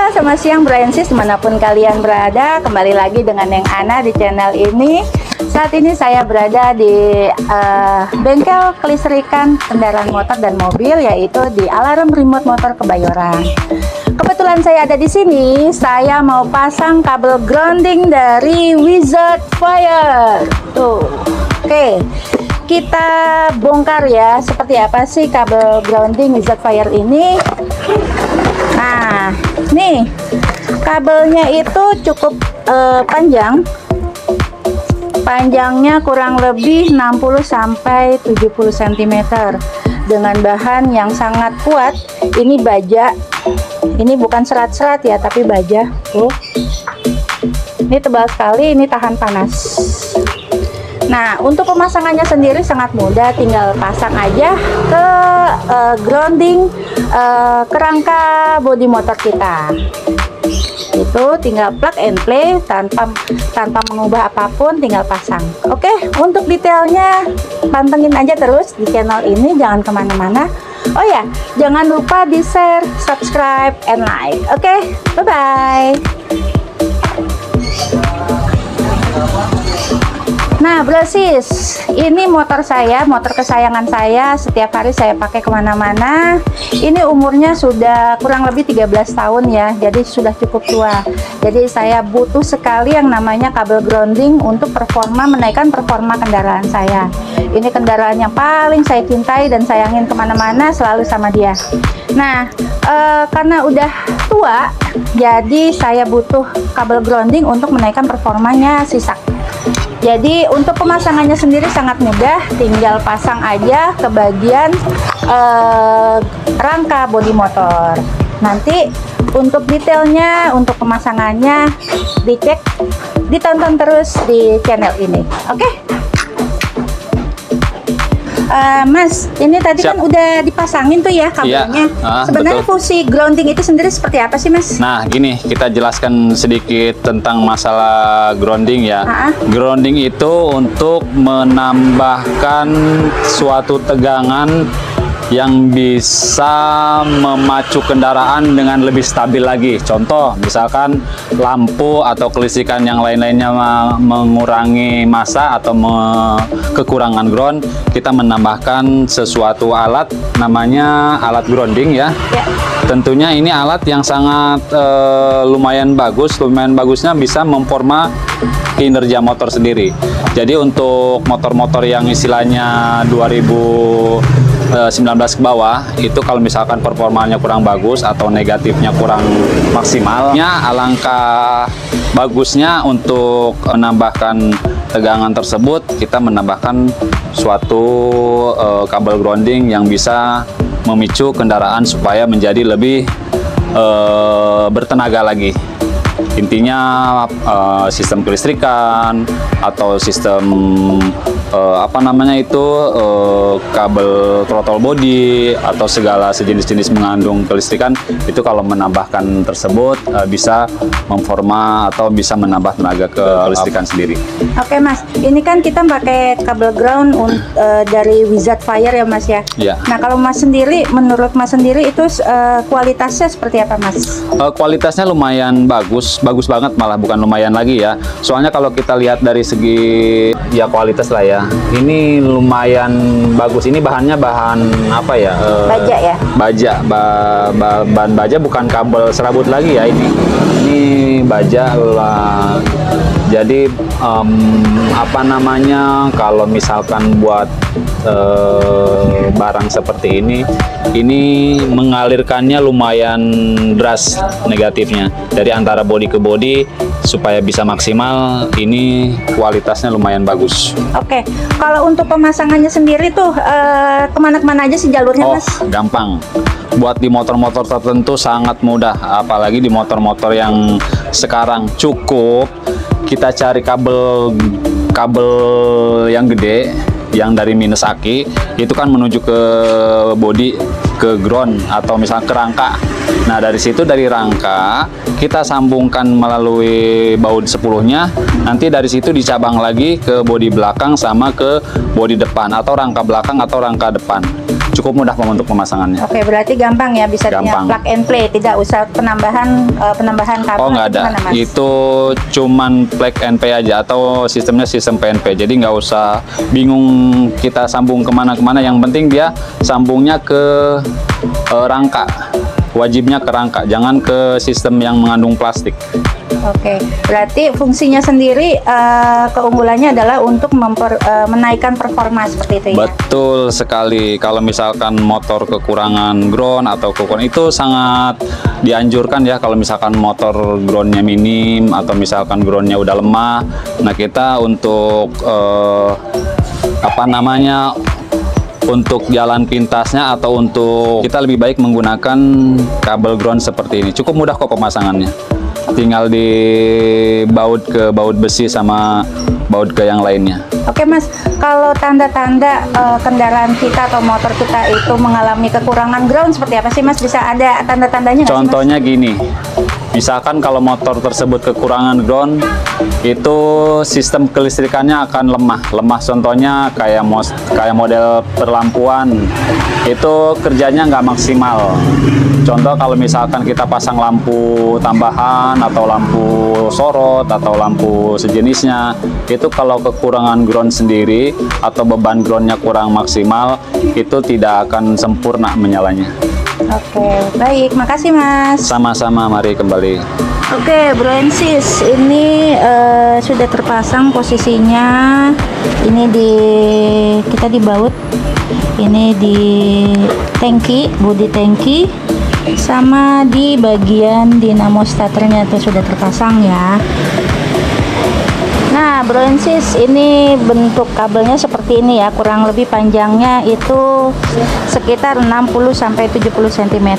selamat siang Brainsis dimanapun kalian berada. Kembali lagi dengan Neng Ana di channel ini. Saat ini saya berada di bengkel kelistrikan kendaraan motor dan mobil, yaitu di Alarm Remote Motor Kebayoran. Kebetulan saya ada di sini. Saya mau pasang kabel grounding dari Wizard Fire. Tuh, oke. Kita bongkar ya, seperti apa sih kabel grounding Wizard Fire ini. Nah, nih kabelnya itu cukup panjang. Panjangnya kurang lebih 60 sampai 70 cm dengan bahan yang sangat kuat. Ini baja. Ini bukan serat-serat ya, tapi baja. Tuh. Ini tebal sekali, ini tahan panas. Nah, untuk pemasangannya sendiri sangat mudah, tinggal pasang aja ke grounding kerangka bodi motor kita. Itu tinggal plug and play tanpa mengubah apapun, tinggal pasang. Oke, untuk detailnya pantengin aja terus di channel ini, jangan kemana-mana. Oh ya, jangan lupa di share, subscribe, and like. Oke, bye-bye. Nah, Brainsis, ini motor saya, motor kesayangan saya. Setiap hari saya pakai kemana-mana. Ini umurnya sudah kurang lebih 13 tahun ya, jadi sudah cukup tua. Jadi saya butuh sekali yang namanya kabel grounding untuk menaikkan performa kendaraan saya. Ini kendaraan yang paling saya cintai dan sayangin kemana-mana, selalu sama dia. Nah, karena udah tua, jadi saya butuh kabel grounding untuk menaikkan performanya sisa. Jadi untuk pemasangannya sendiri sangat mudah, tinggal pasang aja ke bagian rangka bodi motor. Nanti untuk detailnya, untuk pemasangannya dicek, ditonton terus di channel ini. Oke? Mas, ini tadi Siap. kan udah dipasangin tuh ya kabelnya. Iya. Sebenarnya Betul. fungsi grounding itu sendiri seperti apa sih, Mas? Nah, gini, kita jelaskan sedikit tentang masalah grounding ya. Grounding itu untuk menambahkan suatu tegangan yang bisa memacu kendaraan dengan lebih stabil lagi. Contoh, misalkan lampu atau kelistrikan yang lain-lainnya mengurangi massa atau kekurangan ground, kita menambahkan sesuatu alat, namanya alat grounding ya. Tentunya ini alat yang sangat lumayan bagus. Lumayan bagusnya bisa memforma kinerja motor sendiri. Jadi untuk motor-motor yang istilahnya 2019 ke bawah, itu kalau misalkan performanya kurang bagus atau negatifnya kurang maksimalnya, alangkah bagusnya untuk menambahkan tegangan tersebut, kita menambahkan suatu kabel grounding yang bisa memicu kendaraan supaya menjadi lebih bertenaga lagi. Intinya sistem kelistrikan atau sistem kabel throttle body atau segala sejenis-jenis mengandung kelistrikan, itu kalau menambahkan tersebut bisa memforma atau bisa menambah tenaga ke kelistrikan sendiri. Oke Mas, ini kan kita pakai kabel ground dari Wizard Fire ya Mas ya. Iya. Nah kalau Mas sendiri, menurut Mas sendiri itu kualitasnya seperti apa Mas? Kualitasnya lumayan bagus banget, malah bukan lumayan lagi ya. Soalnya kalau kita lihat dari segi ya kualitas lah ya, ini lumayan bagus. Ini bahannya bahan apa ya? Baja ya? Baja, bahan baja, bukan kabel serabut lagi ya ini. Ini baja lah. Jadi kalau misalkan buat barang seperti ini mengalirkannya lumayan deras negatifnya. Dari antara bodi ke bodi supaya bisa maksimal, ini kualitasnya lumayan bagus. Oke, kalau untuk pemasangannya sendiri tuh kemana-kemana aja sih jalurnya Mas? Gampang. Buat di motor-motor tertentu sangat mudah, apalagi di motor-motor yang sekarang. Cukup kita cari kabel yang gede, yang dari minus aki, itu kan menuju ke bodi, ke ground atau misalnya ke rangka. Nah dari situ, dari rangka kita sambungkan melalui baut 10-nya, nanti dari situ dicabang lagi ke bodi belakang sama ke bodi depan, atau rangka belakang atau rangka depan. cukup mudah untuk pemasangannya. Oke, berarti gampang ya, bisa Gampang. plug and play, tidak usah penambahan kabel. Oh, nggak atau ada. gimana, Mas? Itu cuman plug and play aja atau sistemnya sistem PNP. Jadi nggak usah bingung kita sambung kemana-kemana. Yang penting dia sambungnya ke rangka. Wajibnya ke rangka, jangan ke sistem yang mengandung plastik. Oke, berarti fungsinya sendiri keunggulannya adalah untuk menaikkan performa seperti itu ya. Betul sekali. Kalau misalkan motor kekurangan ground atau kekurangan itu sangat dianjurkan ya. Kalau misalkan motor groundnya minim atau misalkan groundnya udah lemah, nah kita untuk untuk jalan pintasnya atau untuk kita lebih baik menggunakan kabel ground seperti ini. Cukup mudah kok pemasangannya. Tinggal dibaut ke baut besi sama baut ke yang lainnya. Oke Mas, kalau tanda-tanda kendaraan kita atau motor kita itu mengalami kekurangan ground seperti apa sih Mas? Bisa ada tanda-tandanya nggak sih, Mas? Contohnya gini, misalkan kalau motor tersebut kekurangan ground, itu sistem kelistrikannya akan lemah. Lemah contohnya kayak model perlampuan, itu kerjanya nggak maksimal. Contoh kalau misalkan kita pasang lampu tambahan atau lampu sorot atau lampu sejenisnya, itu kalau kekurangan ground sendiri atau beban groundnya kurang maksimal, itu tidak akan sempurna menyalanya. Oke, baik. Makasih Mas. Sama-sama, mari kembali. Oke, Bro and Sis, ini sudah terpasang posisinya. Ini kita dibaut. Ini di tangki, bodi tangki, sama di bagian dinamo starternya itu sudah terpasang ya. Nah, Bro and Sis, ini bentuk kabelnya seperti ini ya, kurang lebih panjangnya itu sekitar 60-70 cm.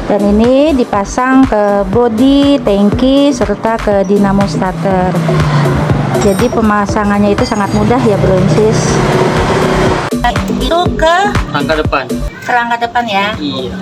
Dan ini dipasang ke bodi, tangki, serta ke dinamo starter. Jadi pemasangannya itu sangat mudah ya, Bro and Sis. Itu ke Rangka depan. rangka depan ya. Iya.